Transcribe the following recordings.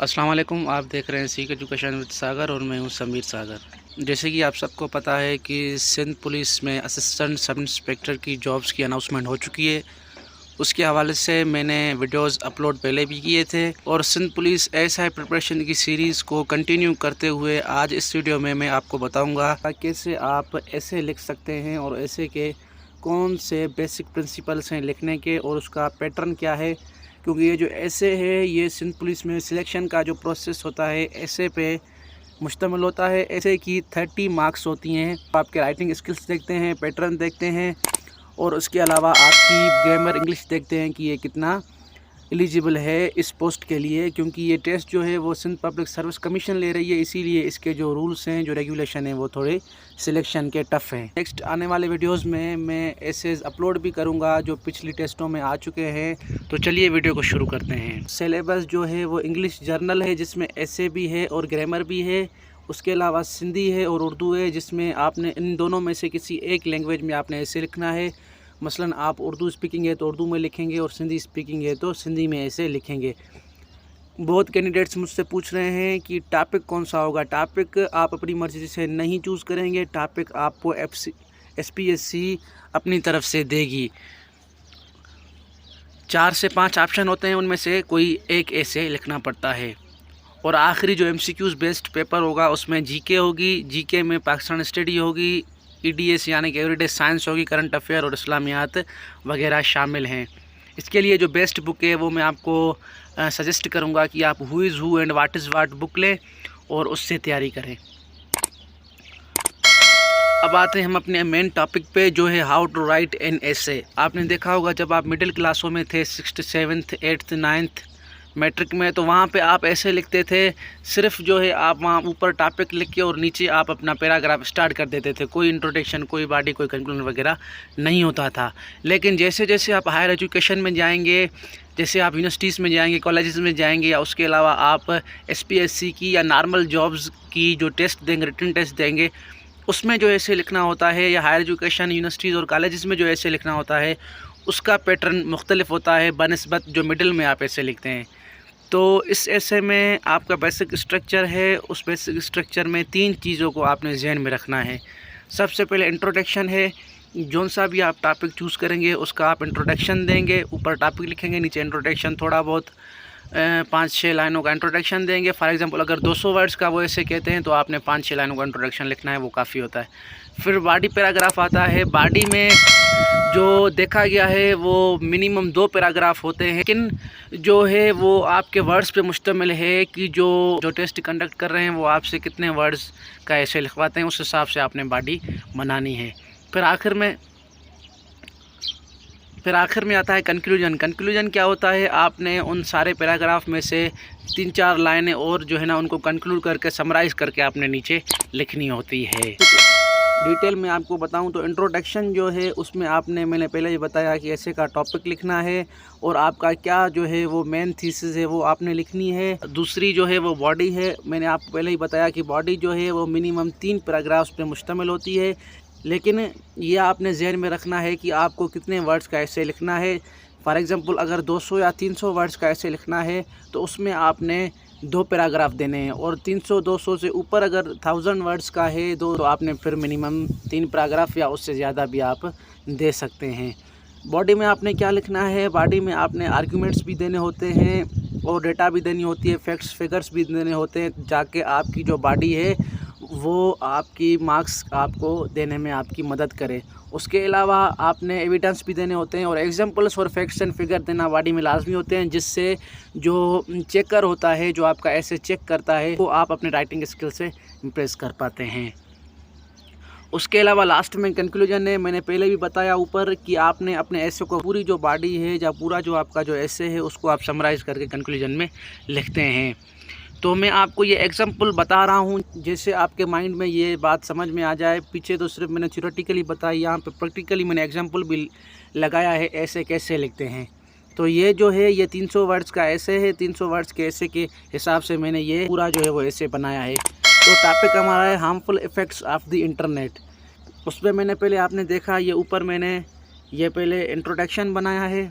अस्सलाम वालेकुम। आप देख रहे हैं सीख एजुकेशन विद सागर और मैं हूं समीर सागर। जैसे कि आप सबको पता है कि सिंध पुलिस में असिस्टेंट सब इंस्पेक्टर की जॉब्स की अनाउंसमेंट हो चुकी है। उसके हवाले से मैंने वीडियोस अपलोड पहले भी किए थे और सिंध पुलिस एसआई प्रिपरेशन की सीरीज़ को कंटिन्यू करते हुए आज इस वीडियो में मैं आपको बताऊंगा कैसे आप ऐसे लिख सकते हैं और ऐसे के कौन से बेसिक प्रिंसिपल्स हैं लिखने के और उसका पैटर्न क्या है। क्योंकि ये जो ऐसे है ये सिंध पुलिस में सिलेक्शन का जो प्रोसेस होता है ऐसे पे मुश्तमिल होता है। ऐसे की 30 मार्क्स होती हैं। आपके राइटिंग स्किल्स देखते हैं, पैटर्न देखते हैं और उसके अलावा आपकी ग्रामर इंग्लिश देखते हैं कि ये कितना एलिजिबल है इस पोस्ट के लिए। क्योंकि ये टेस्ट जो है वो सिंध पब्लिक सर्विस कमीशन ले रही है, इसीलिए इसके जो रूल्स हैं, जो रेगुलेशन हैं वो थोड़े सिलेक्शन के टफ़ हैं। नेक्स्ट आने वाले वीडियोस में मैं एसेज अपलोड भी करूंगा जो पिछली टेस्टों में आ चुके हैं। तो चलिए वीडियो को शुरू करते हैं। सिलेबस जो है वो इंग्लिश जर्नल है जिसमें ऐसे भी है और ग्रामर भी है। उसके अलावा सिंधी है और उर्दू है जिसमें आपने इन दोनों में से किसी एक लैंग्वेज में आपने ऐसे लिखना है। मसलन आप उर्दू स्पीकिंग है तो उर्दू में लिखेंगे और सिंधी स्पीकिंग है तो सिंधी में ऐसे लिखेंगे। बहुत कैंडिडेट्स मुझसे पूछ रहे हैं कि टॉपिक कौन सा होगा। टॉपिक आप अपनी मर्ज़ी से नहीं चूज़ करेंगे, टॉपिक आपको SPSC अपनी तरफ से देगी। 4 से 5 ऑप्शन होते हैं, उनमें से कोई एक ऐसे लिखना पड़ता है। और आखिरी जो MCQs बेस्ड पेपर होगा उसमें GK होगी। GK में पाकिस्तान स्टडी होगी, EDS यानी कि एवरीडे साइंस होगी, करंट अफेयर और इस्लामियात वगैरह शामिल हैं। इसके लिए जो बेस्ट बुक है वो मैं आपको सजेस्ट करूंगा कि आप who is who and what is what book लें और उससे तैयारी करें। अब आते हैं हम अपने मेन टॉपिक पे जो है how to write an essay. आपने देखा होगा जब आप मिडिल क्लासों में थे, 6th 7th 8th 9th matric में, तो वहाँ पे आप ऐसे लिखते थे। सिर्फ जो है आप वहाँ ऊपर टॉपिक लिख के और नीचे आप अपना पैराग्राफ स्टार्ट कर देते थे। कोई इंट्रोडक्शन, कोई बॉडी, कोई कंक्लूजन वगैरह नहीं होता था। लेकिन जैसे जैसे आप हायर एजुकेशन में जाएंगे, जैसे आप यूनिवर्सिटीज़ में जाएंगे, कॉलेजेस में जाएंगे, या उसके अलावा आप SPSC की या नॉर्मल जॉब्स की जो टेस्ट देंगे, रिटन टेस्ट देंगे, उसमें जो ऐसे लिखना होता है, या हायर एजुकेशन यूनिवर्सिटीज़ और कॉलेजेस में जो ऐसे लिखना होता है उसका पैटर्न मुख्तलिफ होता है बनिस्बत जो मिडिल में आप ऐसे लिखते हैं। तो इस ऐसे में आपका बेसिक स्ट्रक्चर है, उस बेसिक स्ट्रक्चर में 3 चीज़ों को आपने ज़हन में रखना है। सबसे पहले इंट्रोडक्शन है। जौन सा भी आप टॉपिक चूज़ करेंगे उसका आप इंट्रोडक्शन देंगे, ऊपर टॉपिक लिखेंगे, नीचे इंट्रोडक्शन, थोड़ा बहुत 5-6 लाइनों का इंट्रोडक्शन देंगे। फॉर एग्जांपल अगर 200 वर्ड्स का वो ऐसे कहते हैं तो आपने 5-6 लाइनों का इंट्रोडक्शन लिखना है, वो काफ़ी होता है। फिर बॉडी पैराग्राफ आता है। बॉडी में जो देखा गया है वो मिनिमम 2 पैराग्राफ होते हैं, लेकिन जो है वो आपके वर्ड्स पे मुश्तमिल है कि जो टेस्ट कंडक्ट कर रहे हैं वो आपसे कितने वर्ड्स का ऐसे लिखवाते हैं, उस हिसाब से आपने बॉडी बनानी है। फिर आखिर में आता है कंक्लूजन। कंक्लूजन क्या होता है, आपने उन सारे पैराग्राफ में से 3-4 लाइनें और जो है ना उनको कंक्लूड करके समराइज़ करके आपने नीचे लिखनी होती है। डिटेल में आपको बताऊं तो इंट्रोडक्शन जो है उसमें मैंने पहले ही बताया कि ऐसे का टॉपिक लिखना है और आपका क्या जो है वो मेन थीसिस है वो आपने लिखनी है। दूसरी जो है वो बॉडी है। मैंने आपको पहले ही बताया कि बॉडी जो है वो मिनिमम 3 पैराग्राफ्स पे मुश्तमिल होती है, लेकिन ये आपने ज़हन में रखना है कि आपको कितने वर्ड्स का ऐसे लिखना है। फॉर एग्ज़ाम्पल अगर 200 या 300 वर्ड्स का ऐसे लिखना है तो उसमें आपने 2 पैराग्राफ देने हैं, और 300-200 से ऊपर अगर 1000 वर्ड्स का है तो आपने फिर मिनिमम 3 पैराग्राफ या उससे ज़्यादा भी आप दे सकते हैं। बॉडी में आपने क्या लिखना है, बॉडी में आपने आर्गूमेंट्स भी देने होते हैं और डेटा भी देनी होती है, फैक्ट्स फिगर्स भी देने होते हैं, जाके आपकी जो बॉडी है वो आपकी मार्क्स आपको देने में आपकी मदद करे। उसके अलावा आपने एविडेंस भी देने होते हैं और एग्जांपल्स और फैक्ट्स एंड फिगर देना बॉडी में लाजमी होते हैं, जिससे जो चेकर होता है, जो आपका ऐसे चेक करता है, वो आप अपने राइटिंग स्किल से इम्प्रेस कर पाते हैं। उसके अलावा लास्ट में कंक्लूजन है। मैंने पहले भी बताया ऊपर कि आपने अपने ऐसे को पूरी जो बॉडी है या पूरा जो आपका जो ऐसे है उसको आप समराइज़ करके कंक्लूजन में लिखते हैं। तो मैं आपको ये एग्जांपल बता रहा हूँ जैसे आपके माइंड में ये बात समझ में आ जाए। पीछे तो सिर्फ मैंने थ्योरेटिकली बताई, यहाँ पे प्रैक्टिकली मैंने एग्जांपल भी लगाया है ऐसे कैसे लिखते हैं। तो ये जो है ये 300 वर्ड्स का ऐसे है। 300 वर्ड्स के ऐसे के हिसाब से मैंने ये पूरा जो है वो ऐसे बनाया है। तो टॉपिक हमारा है harmful effects of the internet. उस पर मैंने पहले आपने देखा ये ऊपर मैंने ये पहले इंट्रोडक्शन बनाया है,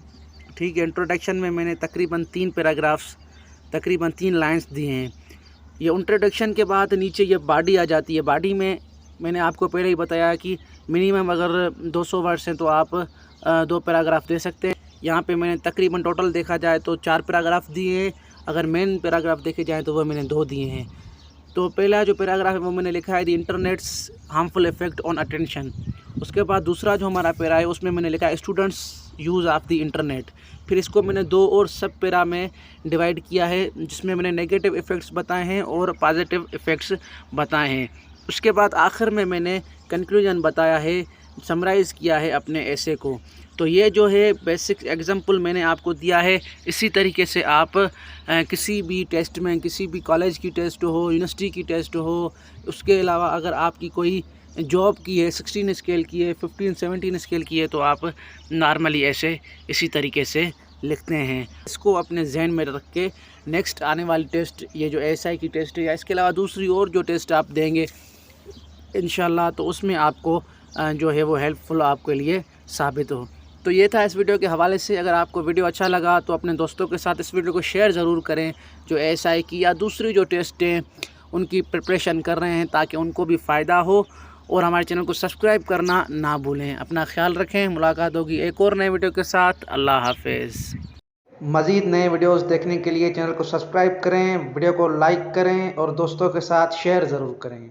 ठीक है। इंट्रोडक्शन में मैंने तकरीबन 3 पैराग्राफ्स तकरीबन 3 लाइंस दिए हैं। ये इंट्रोडक्शन के बाद नीचे ये बॉडी आ जाती है। बॉडी में मैंने आपको पहले ही बताया कि मिनिमम अगर 200 वर्ड्स हैं तो आप 2 पैराग्राफ दे सकते हैं। यहाँ पे मैंने तकरीबन टोटल देखा जाए तो 4 पैराग्राफ दिए हैं। अगर मेन पैराग्राफ देखे जाए तो वो मैंने 2 दिए हैं। तो पहला जो पैराग्राफ है वो मैंने लिखा है the internets harmful effect on attention. उसके बाद दूसरा जो हमारा पैरा है उसमें मैंने लिखा है students use of the internet. फिर इसको मैंने 2 और सब पैरा में डिवाइड किया है, जिसमें मैंने नेगेटिव इफ़ेक्ट्स बताए हैं और पॉजिटिव इफ़ेक्ट्स बताए हैं। उसके बाद आखिर में मैंने कंक्लूजन बताया है, समराइज़ किया है अपने ऐसे को। तो ये जो है बेसिक एग्जांपल मैंने आपको दिया है। इसी तरीके से आप किसी भी टेस्ट में, किसी भी कॉलेज की टेस्ट हो, यूनिवर्सिटी की टेस्ट हो, उसके अलावा अगर आपकी कोई जॉब की है, 16 स्केल की है, 15-17 स्केल की है, तो आप नॉर्मली ऐसे इसी तरीके से लिखते हैं। इसको अपने जहन में रख के नेक्स्ट आने वाली टेस्ट, ये जो एसआई की टेस्ट है या इसके अलावा दूसरी और जो टेस्ट आप देंगे इंशाल्लाह, तो उसमें आपको जो है वो हेल्पफुल आपके लिए साबित हो। तो ये था इस वीडियो के हवाले से। अगर आपको वीडियो अच्छा लगा तो अपने दोस्तों के साथ इस वीडियो को शेयर ज़रूर करें, जो एसआई की या दूसरी जो टेस्ट हैं उनकी प्रिपरेशन कर रहे हैं, ताकि उनको भी फ़ायदा हो। और हमारे चैनल को सब्सक्राइब करना ना भूलें। अपना ख्याल रखें। मुलाकात होगी एक और नए वीडियो के साथ। अल्लाह हाफिज़। मज़ीद नए वीडियोस देखने के लिए चैनल को सब्सक्राइब करें, वीडियो को लाइक करें और दोस्तों के साथ शेयर ज़रूर करें।